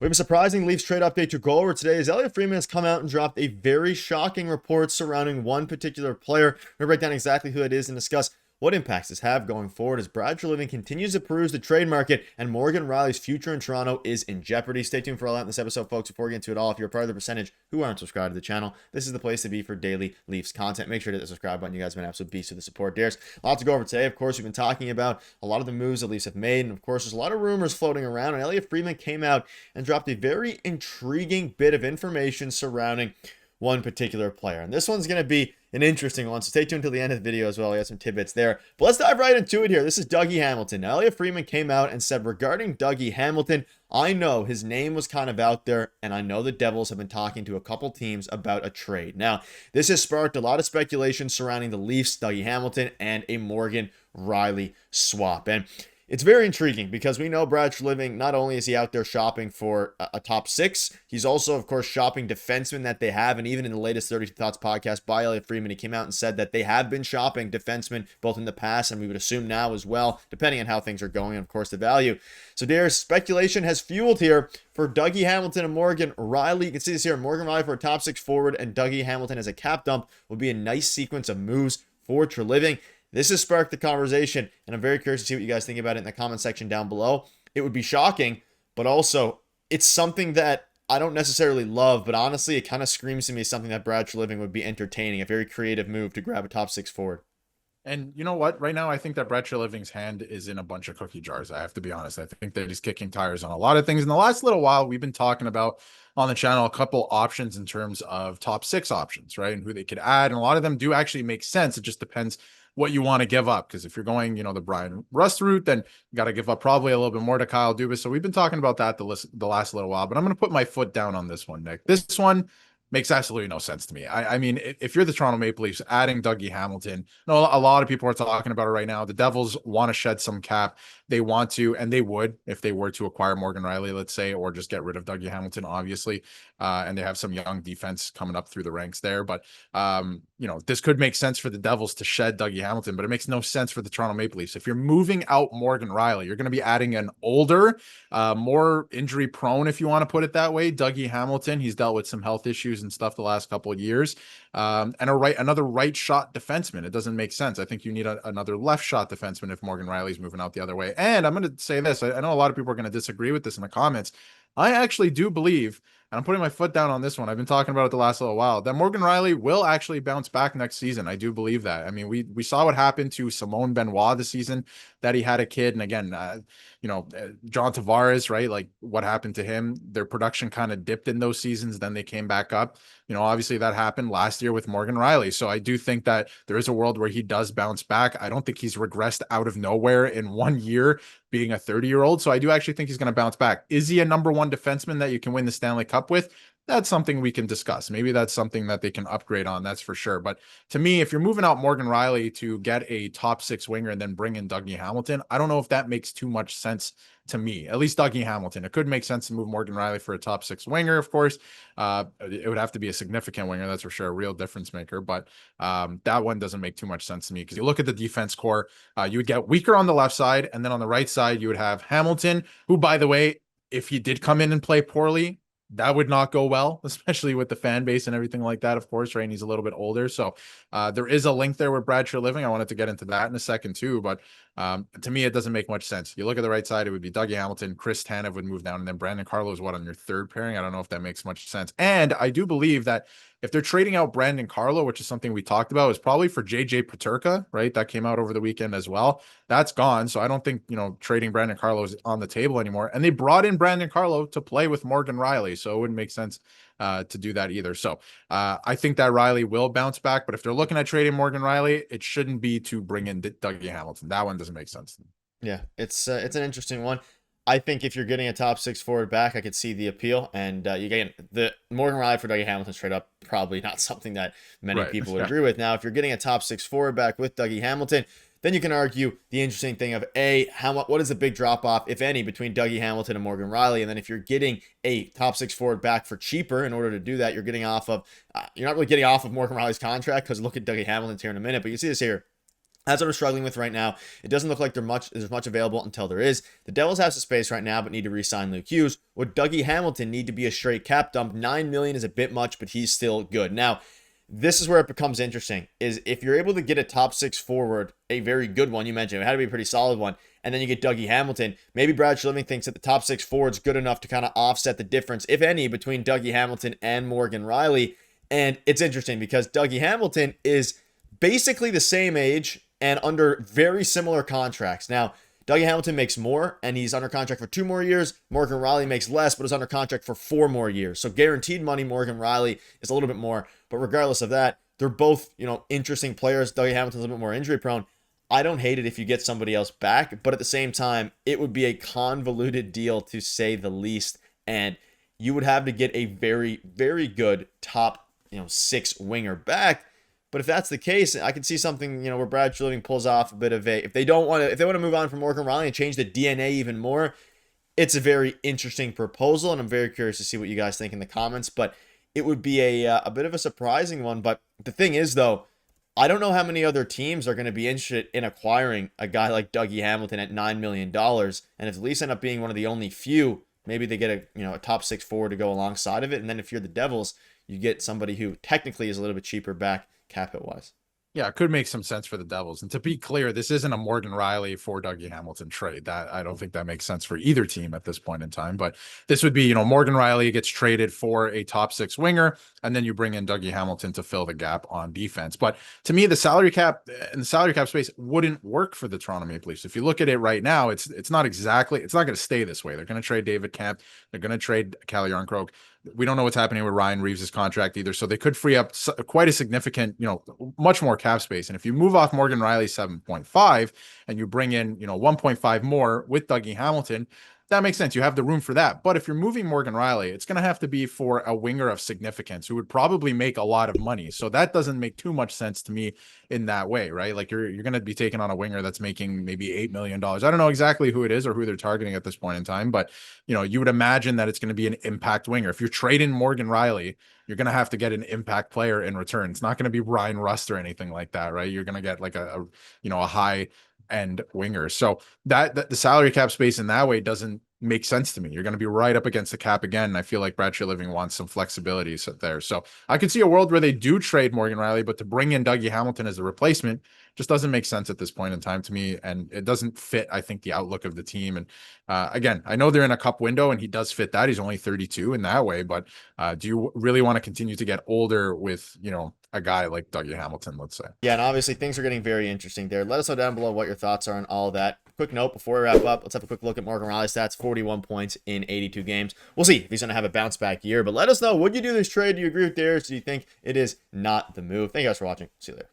We have a surprising Leafs trade update to go over today as Elliot Friedman has come out and dropped a very shocking report surrounding one particular player. We're going to break down exactly who it is and discuss what impacts this have going forward as Brad Treliving continues to peruse the trade market and Morgan Rielly's future in Toronto is in jeopardy. Stay tuned for all that in this episode, folks. Before we get into it all, if you're a part of the percentage who aren't subscribed to the channel, this is the place to be for daily Leafs content. Make sure to hit the subscribe button. You guys have been absolute beasts with the support. There's a lot to go over today. Of course, we've been talking about a lot of the moves the Leafs have made, and of course, there's a lot of rumors floating around, and Elliot Friedman came out and dropped a very intriguing bit of information surrounding one particular player. And this one's going to be an interesting one, so stay tuned until the end of the video as well. We have some tidbits there. But let's dive right into it here. This is Dougie Hamilton. Now, Elliot Friedman came out and said regarding Dougie Hamilton, I know his name was kind of out there, and I know the Devils have been talking to a couple teams about a trade. Now, this has sparked a lot of speculation surrounding the Leafs, Dougie Hamilton, and a Morgan Rielly swap. And it's very intriguing because we know Brad Treliving, not only is he out there shopping for a top six, he's also, of course, shopping defensemen that they have. And even in the latest 30 Thoughts podcast by Elliot Friedman, he came out and said that they have been shopping defensemen both in the past and we would assume now as well, depending on how things are going and, of course, the value. So there's speculation has fueled here for Dougie Hamilton and Morgan Rielly. You can see this here. Morgan Rielly for a top six forward and Dougie Hamilton as a cap dump will be a nice sequence of moves for Treliving. This has sparked the conversation, and I'm very curious to see what you guys think about it in the comment section down below. It would be shocking, but also it's something that I don't necessarily love, but honestly, it kind of screams to me something that Brad Treliving would be entertaining, a very creative move to grab a top six forward. And you know what? Right now, I think that Brett Treliving's hand is in a bunch of cookie jars. I have to be honest. I think that he's kicking tires on a lot of things. In the last little while, we've been talking about on the channel a couple options in terms of top six options, right? And who they could add. And a lot of them do actually make sense. It just depends what you want to give up. Because if you're going, the Brian Rust route, then you got to give up probably a little bit more to Kyle Dubas. So we've been talking about that the last little while. But I'm going to put my foot down on this one, Nick. This one makes absolutely no sense to me. I mean, if you're the Toronto Maple Leafs, adding Dougie Hamilton, no, a lot of people are talking about it right now. The Devils want to shed some cap. They want to, and they would if they were to acquire Morgan Rielly, let's say, or just get rid of Dougie Hamilton, obviously. And they have some young defense coming up through the ranks there. But, this could make sense for the Devils to shed Dougie Hamilton, but it makes no sense for the Toronto Maple Leafs. If you're moving out Morgan Rielly, you're going to be adding an older, more injury prone, if you want to put it that way, Dougie Hamilton. He's dealt with some health issues and stuff the last couple of years. And another right shot defenseman. It doesn't make sense. I think you need another left shot defenseman if Morgan Rielly's moving out the other way. And I'm going to say this. I know a lot of people are going to disagree with this in the comments. I actually do believe, and I'm putting my foot down on this one, I've been talking about it the last little while, that Morgan Rielly will actually bounce back next season. I do believe that. I mean, we saw what happened to Simone Benoit this season, that he had a kid. And again, John Tavares, right? Like what happened to him, their production kind of dipped in those seasons. Then they came back up. Obviously that happened last year with Morgan Rielly. So I do think that there is a world where he does bounce back. I don't think he's regressed out of nowhere in 1 year being a 30-year-old. So I do actually think he's going to bounce back. Is he a number one defenseman that you can win the Stanley Cup with? That's something we can discuss. Maybe that's something that they can upgrade on. That's for sure. But to me, if you're moving out Morgan Rielly to get a top six winger and then bring in Dougie Hamilton, I don't know if that makes too much sense to me, at least Dougie Hamilton. It could make sense to move Morgan Rielly for a top six winger, of course. It would have to be a significant winger, that's for sure, a real difference maker. But that one doesn't make too much sense to me because you look at the defense core, you would get weaker on the left side, and then on the right side, you would have Hamilton, who, by the way, if he did come in and play poorly, that would not go well, especially with the fan base and everything like that, of course, right? And he's a little bit older. So there is a link there with Brad Treliving. I wanted to get into that in a second too. But to me, it doesn't make much sense. You look at the right side, it would be Dougie Hamilton, Chris Tanev would move down, and then Brandon Carlo is what on your third pairing? I don't know if that makes much sense. And I do believe that if they're trading out Brandon Carlo, which is something we talked about, is probably for JJ Peterka, right? That came out over the weekend as well. That's gone. So I don't think, trading Brandon Carlo is on the table anymore. And they brought in Brandon Carlo to play with Morgan Rielly. So it wouldn't make sense to do that either. So I think that Rielly will bounce back. But if they're looking at trading Morgan Rielly, it shouldn't be to bring in Dougie Hamilton. That one doesn't make sense. Yeah, it's an interesting one. I think if you're getting a top six forward back, I could see the appeal. And you get the Morgan Rielly for Dougie Hamilton straight up, probably not something that many people would agree with. Now, if you're getting a top six forward back with Dougie Hamilton, then you can argue the interesting thing of what is the big drop off, if any, between Dougie Hamilton and Morgan Rielly. And then if you're getting a top six forward back for cheaper, in order to do that, you're not really getting off of Morgan Rielly's contract, because look at Dougie Hamilton's here in a minute. But you see this here. That's what I'm struggling with right now. It doesn't look like there's much available until there is. The Devils have some space right now, but need to re-sign Luke Hughes. Would Dougie Hamilton need to be a straight cap dump? $9 million is a bit much, but he's still good. Now, this is where it becomes interesting, is if you're able to get a top 6 forward, a very good one, you mentioned, it had to be a pretty solid one, and then you get Dougie Hamilton, maybe Brad Treliving thinks that the top 6 forward's good enough to kind of offset the difference, if any, between Dougie Hamilton and Morgan Rielly. And it's interesting because Dougie Hamilton is basically the same age and under very similar contracts. Now, Dougie Hamilton makes more, and he's under contract for 2 more years. Morgan Rielly makes less, but is under contract for 4 more years. So guaranteed money, Morgan Rielly is a little bit more. But regardless of that, they're both, interesting players. Dougie Hamilton's a little bit more injury prone. I don't hate it if you get somebody else back, but at the same time, it would be a convoluted deal to say the least. And you would have to get a very, very good top, 6 winger back. But if that's the case, I can see something, where Brad Treliving pulls off a bit of if they want to move on from Morgan Rielly and change the DNA even more, it's a very interesting proposal, and I'm very curious to see what you guys think in the comments. But it would be a bit of a surprising one. But the thing is, though, I don't know how many other teams are going to be interested in acquiring a guy like Dougie Hamilton at $9 million. And if the Leafs end up being one of the only few, maybe they get a top 6 forward to go alongside of it. And then if you're the Devils, you get somebody who technically is a little bit cheaper back cap hit wise. Yeah, it could make some sense for the Devils. And to be clear, this isn't a Morgan Rielly for Dougie Hamilton trade. That I don't think that makes sense for either team at this point in time. But this would be, Morgan Rielly gets traded for a top 6 winger, and then you bring in Dougie Hamilton to fill the gap on defense. But to me, the salary cap space wouldn't work for the Toronto Maple Leafs. If you look at it right now, it's not going to stay this way. They're going to trade David Kampf. They're going to trade Calle Yarncroke. We don't know what's happening with Ryan Reeves' contract either. So they could free up quite a significant, much more cap space. And if you move off Morgan Rielly 7.5 and you bring in, 1.5 more with Dougie Hamilton, that makes sense. You have the room for that. But if you're moving Morgan Rielly, it's going to have to be for a winger of significance who would probably make a lot of money. So that doesn't make too much sense to me in that way, right? Like you're going to be taking on a winger that's making maybe $8 million. I don't know exactly who it is or who they're targeting at this point in time, but you would imagine that it's going to be an impact winger. If you're trading Morgan Rielly, you're going to have to get an impact player in return. It's not going to be Ryan Rust or anything like that, right? You're going to get like a high end winger. So that the salary cap space in that way doesn't make sense to me. You're going to be right up against the cap again. And I feel like Brad Treliving wants some flexibility there. So I could see a world where they do trade Morgan Rielly, but to bring in Dougie Hamilton as a replacement just doesn't make sense at this point in time to me. And it doesn't fit, I think, the outlook of the team. And again, I know they're in a cup window and he does fit that. He's only 32 in that way, but do you really want to continue to get older with, a guy like Dougie Hamilton, let's say? Yeah, and obviously things are getting very interesting there. Let us know down below what your thoughts are on all of that. Quick note before we wrap up, let's have a quick look at Morgan Rielly's stats. 41 points in 82 games. We'll see if he's going to have a bounce back year, but let us know, would you do this trade? Do you agree with Darius? Do you think it is not the move? Thank you guys for watching. See you later.